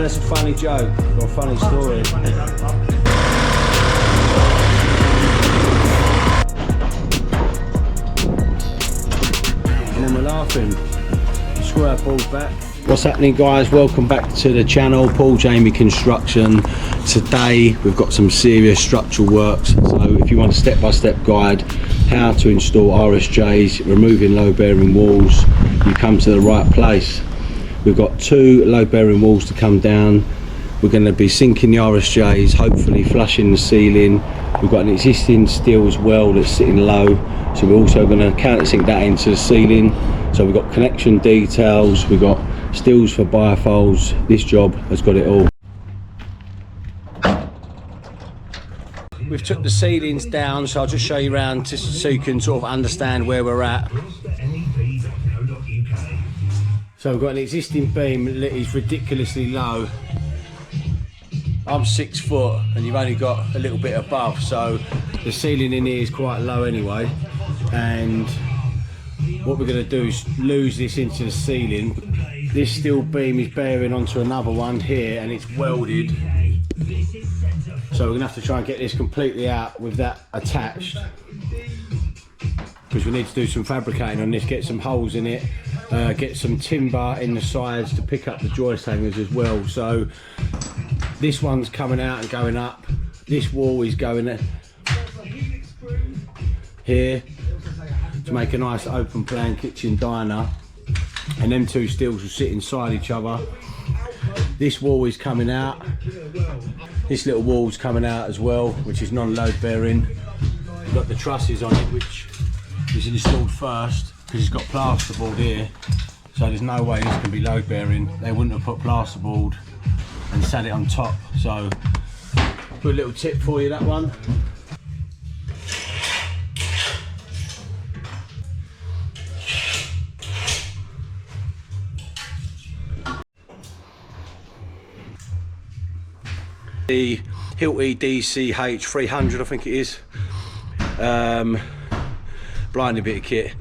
Tell us a funny joke or a funny story. And then we're laughing. Screw our balls back. What's happening, guys? Welcome back to the channel, Paul Jamie Construction. Today we've got some serious structural works, so if you want a step-by-step guide how to install RSJs, removing load-bearing walls, you come to the right place. We've got 2 load-bearing walls to come down. We're going to be sinking the RSJs, hopefully flushing the ceiling. We've got an existing steel as well that's sitting low, so we're also going to countersink that into the ceiling. So we've got connection details, we've got steels for bifolds. This job has got it all. We've took the ceilings down, so I'll just show you around just so you can sort of understand where we're at. So we've got an existing beam that is ridiculously low. I'm 6 foot and you've only got a little bit above, so the ceiling in here is quite low anyway. And what we're going to do is lose this into the ceiling. This steel beam is bearing onto another one here and it's welded. So we're going to have to try and get this completely out with that attached, because we need to do some fabricating on this, get some holes in it, get some timber in the sides to pick up the joist hangers as well. So this one's coming out and going up. This wall is going here to make a nice open plan kitchen diner, and them 2 steels will sit inside each other. This wall is coming out. This little wall's coming out as well, which is non-load bearing. We've got the trusses on it, which is installed first because it's got plasterboard here, so there's no way this can be load bearing. They wouldn't have put plasterboard and sat it on top. So put a little tip for you, that one. The Hilti DCH 300, I think it is. Blinding bit of kit.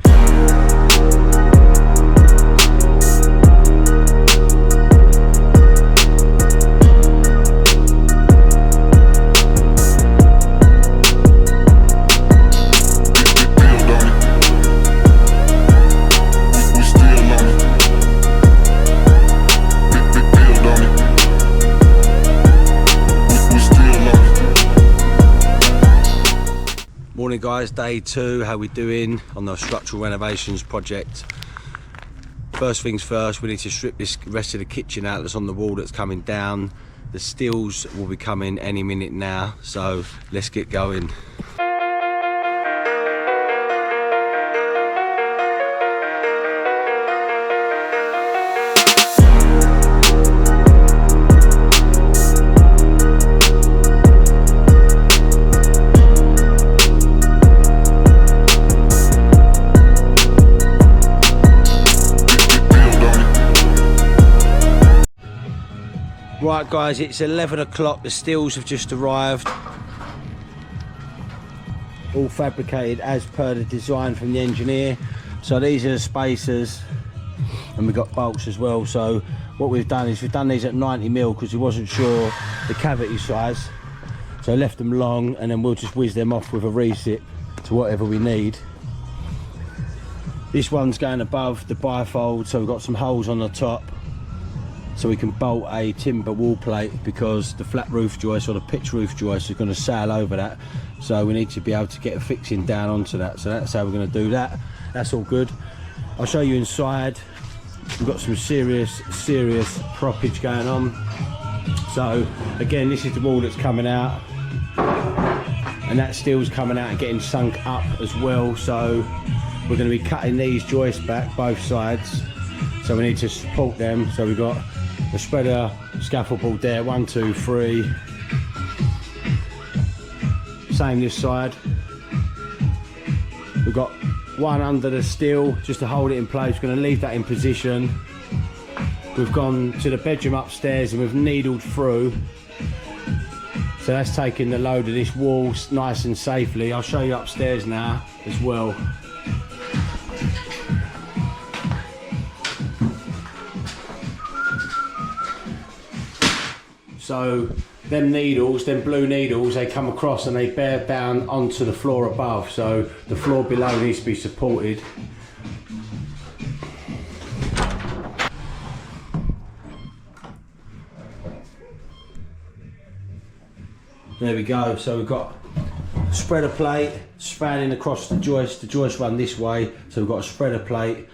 Morning guys, day 2, how we doing on the structural renovations project? First things first, we need to strip this rest of the kitchen out that's on the wall that's coming down. The steels will be coming any minute now, so let's get going. Right guys, it's 11 o'clock, the steels have just arrived. All fabricated as per the design from the engineer. So these are the spacers, and we've got bolts as well. So what we've done is we've done these at 90mm because we wasn't sure the cavity size. So left them long, and then we'll just whiz them off with a recip to whatever we need. This one's going above the bifold, so we've got some holes on the top, so we can bolt a timber wall plate, because the flat roof joist or the pitch roof joist is going to sail over that, so we need to be able to get a fixing down onto that. So that's how we're going to do that. That's all good. I'll show you inside. We've got some serious proppage going on. So again, this is the wall that's coming out, and that steel's coming out and getting sunk up as well. So we're going to be cutting these joists back both sides, so we need to support them. So we've got the spreader scaffold board there, 1, 2, 3. Same this side. We've got one under the steel just to hold it in place. We're going to leave that in position. We've gone to the bedroom upstairs and we've needled through, so that's taking the load of this wall nice and safely. I'll show you upstairs now as well. So them needles, them blue needles, they come across and they bear down onto the floor above. So the floor below needs to be supported. There we go. So we've got spreader plate spanning across the joist run this way, so we've got a spreader plate,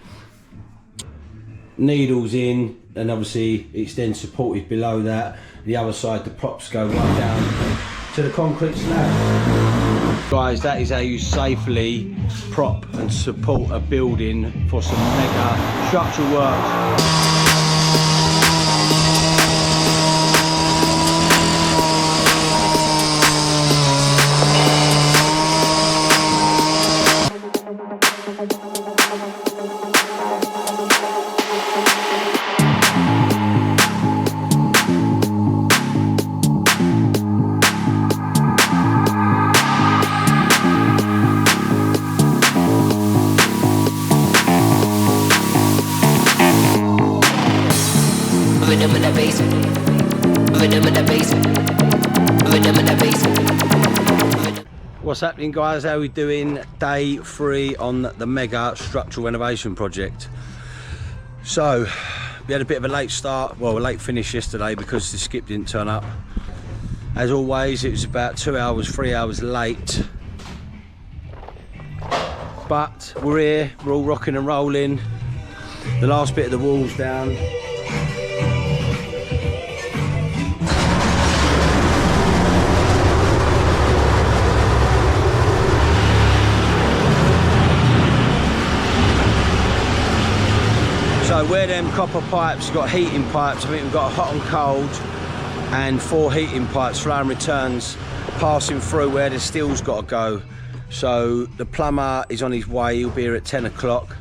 needles in, and obviously it's then supported below that. The other side, the props go right down to the concrete slab. Guys, that is how you safely prop and support a building for some mega structural work. What's happening, guys? How are we doing? Day 3 on the mega structural renovation project. So we had a bit of a late start, well, a late finish yesterday because the skip didn't turn up. As always, it was about 3 hours late, but we're here, we're all rocking and rolling. The last bit of the wall's down. So where them copper pipes got heating pipes, I think we've got a hot and cold and 4 heating pipes, flow and returns, passing through where the steel's got to go. So the plumber is on his way, he'll be here at 10 o'clock.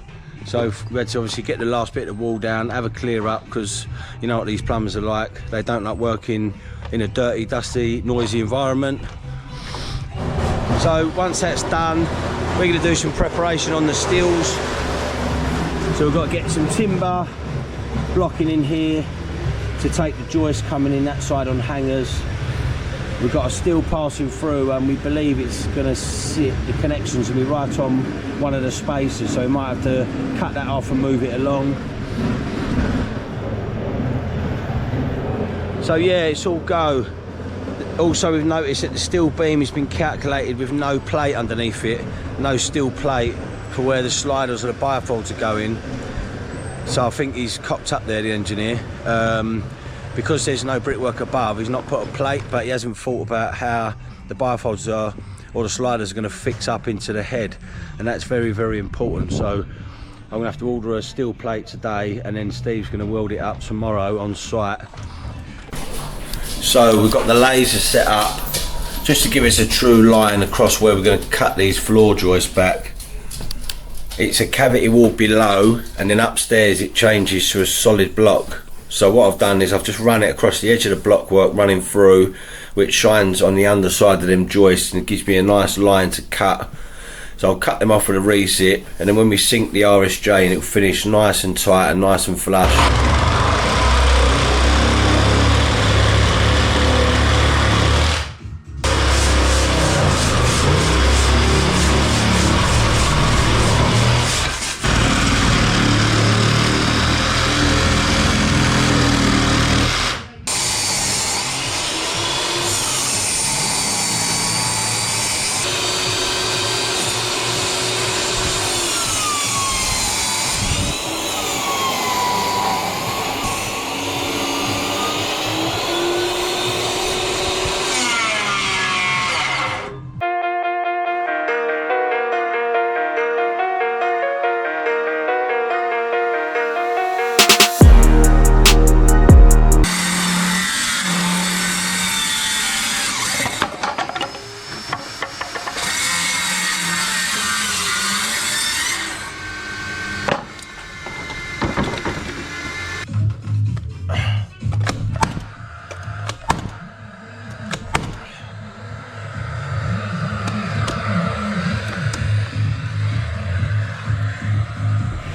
So we had to obviously get the last bit of the wall down, have a clear up, because you know what these plumbers are like. They don't like working in a dirty, dusty, noisy environment. So once that's done, we're going to do some preparation on the steels. So we've got to get some timber blocking in here to take the joist coming in that side on hangers. We've got a steel passing through and we believe it's going to sit, the connections will be right on one of the spaces, so we might have to cut that off and move it along. So yeah, it's all go. Also, we've noticed that the steel beam has been calculated with no plate underneath it, no steel plate for where the sliders or the bifolds are going. So I think he's cocked up there, the engineer. Because there's no brickwork above, he's not put a plate, but he hasn't thought about how the bifolds are, or the sliders are going to fix up into the head, and that's very, very important. So I'm going to have to order a steel plate today, and then Steve's going to weld it up tomorrow on site. So we've got the laser set up just to give us a true line across where we're going to cut these floor joists back. It's a cavity wall below, and then upstairs it changes to a solid block. So what I've done is I've just run it across the edge of the block work, running through, which shines on the underside of them joists and it gives me a nice line to cut. So I'll cut them off with a re-zip, and then when we sink the RSJ, it'll finish nice and tight and nice and flush.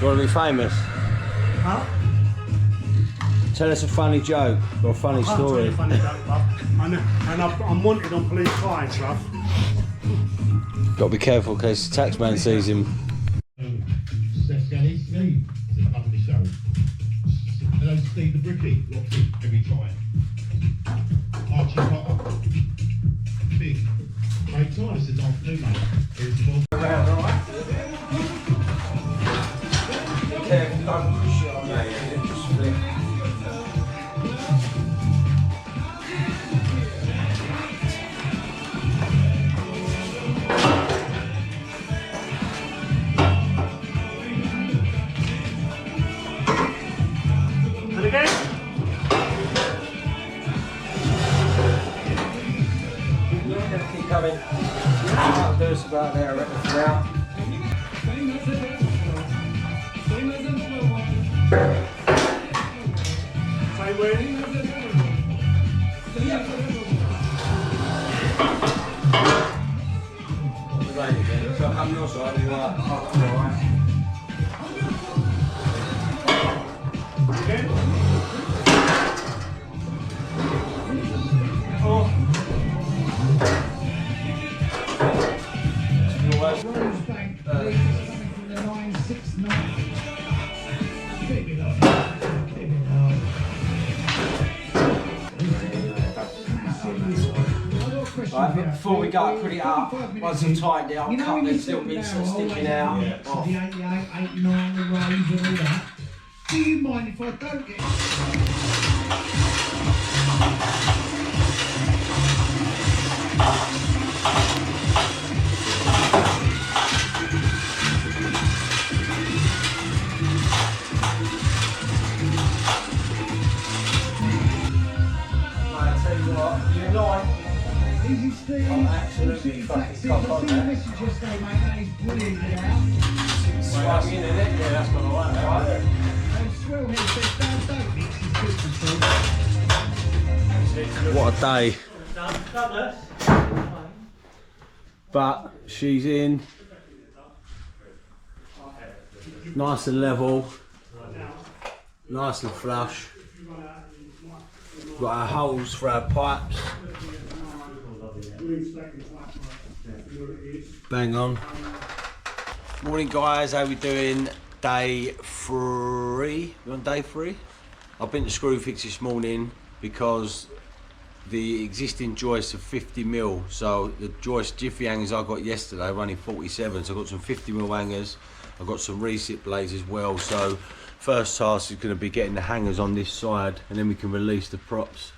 Do you want to be famous? Huh? Tell us a funny joke or a funny story. A funny joke, love. And I'm wanted on police clients, love. Got to be careful in case the taxman sees him. Steve, it's a lovely show. Hello, Steve the Brickie, locked in every time. Archie Potter, big. Great time, it's this afternoon, mate. Here's the ball. Around, alright? Careful, don't push it on me, just flip. And again. Keep coming. That'll do us about there, I reckon, for now. Same way. So I'll come your side, you are alright. Again. Oh. Right, but before we go, put it up. Once I've tightened it, I'll cut these little bits that are sticking out. The 88, 89, the range and all that. Do you mind if I don't get... Easy Steve, I'm absolutely fucking cock on that. message yesterday, mate, that is brilliant now. Swung in it, yeah, that's what I like, right? And Swell here says, don't mix his good. What a day. But she's in. Nice and level. Nice and flush. Got our holes for our pipes. Bang on. Morning guys, how we doing? Day 3. We're on day 3. I've been to Screwfix this morning because the existing joists are 50mm. So the joist jiffy hangers I got yesterday are only 47. So I've got some 50mm hangers. I've got some resit blades as well. So first task is going to be getting the hangers on this side, and then we can release the props.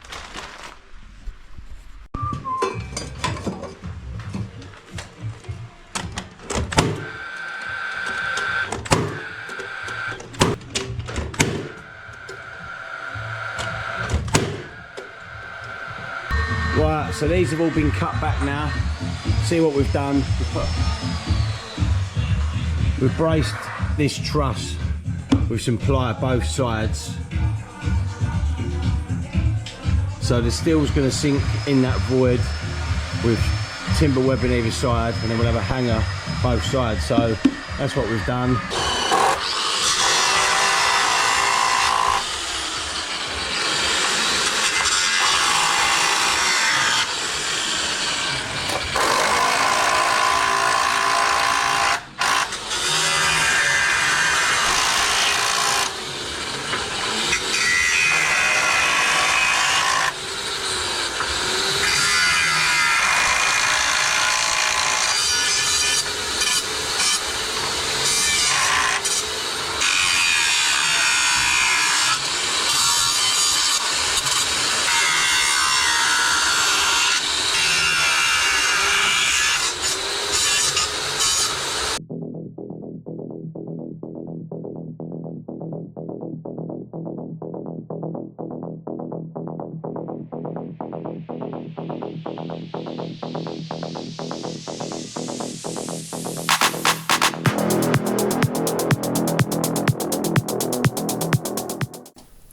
Right, so these have all been cut back now. See what we've done. We've braced this truss with some ply both sides. So the steel's going to sink in that void with timber webbing either side, and then we'll have a hanger both sides. So that's what we've done.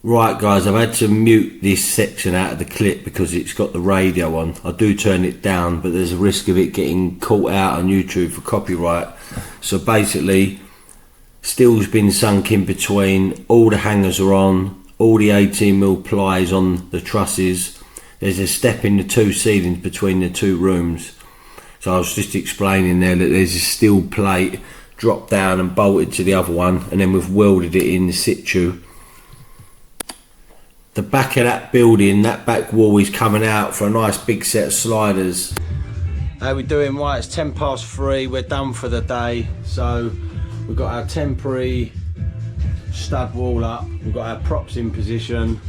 Right guys, I've had to mute this section out of the clip because it's got the radio on. I do turn it down, but there's a risk of it getting caught out on YouTube for copyright. So basically, steel's been sunk in between, all the hangers are on, all the 18mm plies on the trusses. There's a step in the two ceilings between the two rooms. So I was just explaining there that there's a steel plate dropped down and bolted to the other one, and then we've welded it in situ. The back of that building, that back wall is coming out for a nice big set of sliders. How we doing? Right, it's 3:10. We're done for the day. So we've got our temporary stud wall up. We've got our props in position.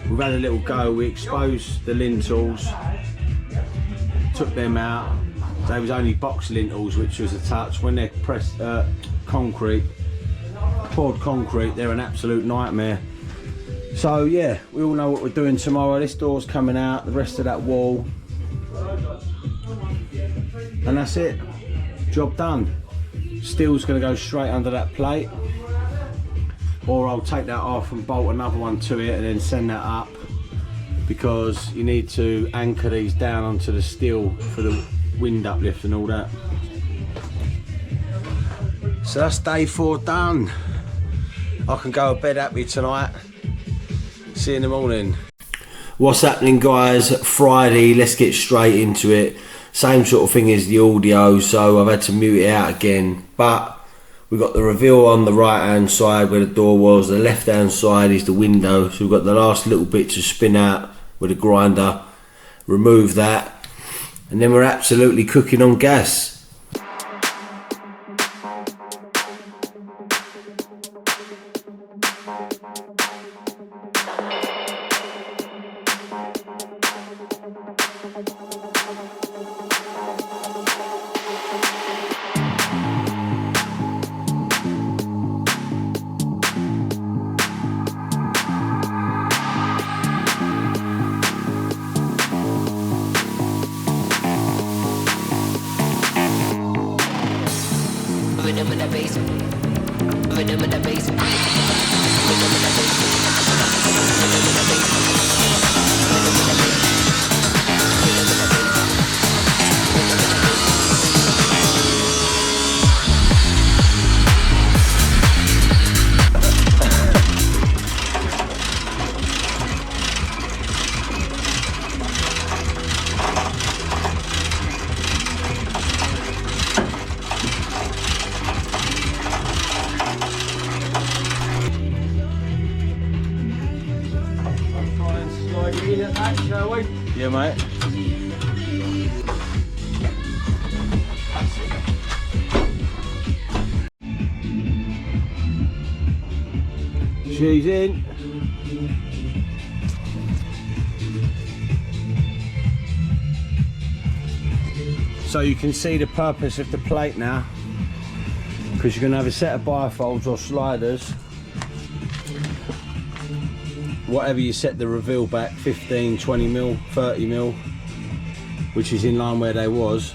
We've had a little go. We exposed the lintels, took them out. They was only box lintels, which was a touch. When they're pressed concrete, poured concrete, they're an absolute nightmare. So yeah, we all know what we're doing tomorrow. This door's coming out, the rest of that wall, and that's it. Job done. Steel's going to go straight under that plate, or I'll take that off and bolt another one to it and then send that up, because you need to anchor these down onto the steel for the wind uplift and all that. So that's day 4 done. I can go to bed happy tonight. See you in the morning. What's happening, guys? Friday, let's get straight into it. Same sort of thing as the audio, so I've had to mute it out again, but we've got the reveal on the right hand side where the door was. The left hand side is the window, so we've got the last little bit to spin out with a grinder, remove that, and then we're absolutely cooking on gas. Yeah, mate. She's in. So you can see the purpose of the plate now, because you're going to have a set of bifolds or sliders. Whatever you set the reveal back, 15, 20mm, 30mm, which is in line where they was,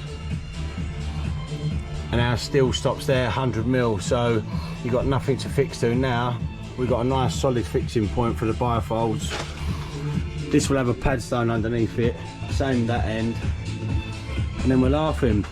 and our steel stops there 100mm, so you've got nothing to fix to now. We've got a nice solid fixing point for the bifolds. This will have a padstone underneath it, same that end, and then we're laughing.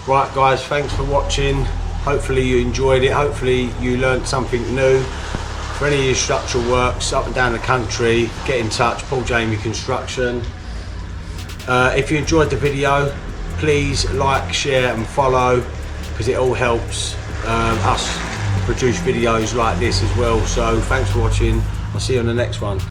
Right guys, thanks for watching. Hopefully you enjoyed it. Hopefully you learned something new. For any of your structural works up and down the country, get in touch, Paul Jamie Construction. If you enjoyed the video, please like, share and follow, because it all helps us produce videos like this as well. So thanks for watching. I'll see you on the next one.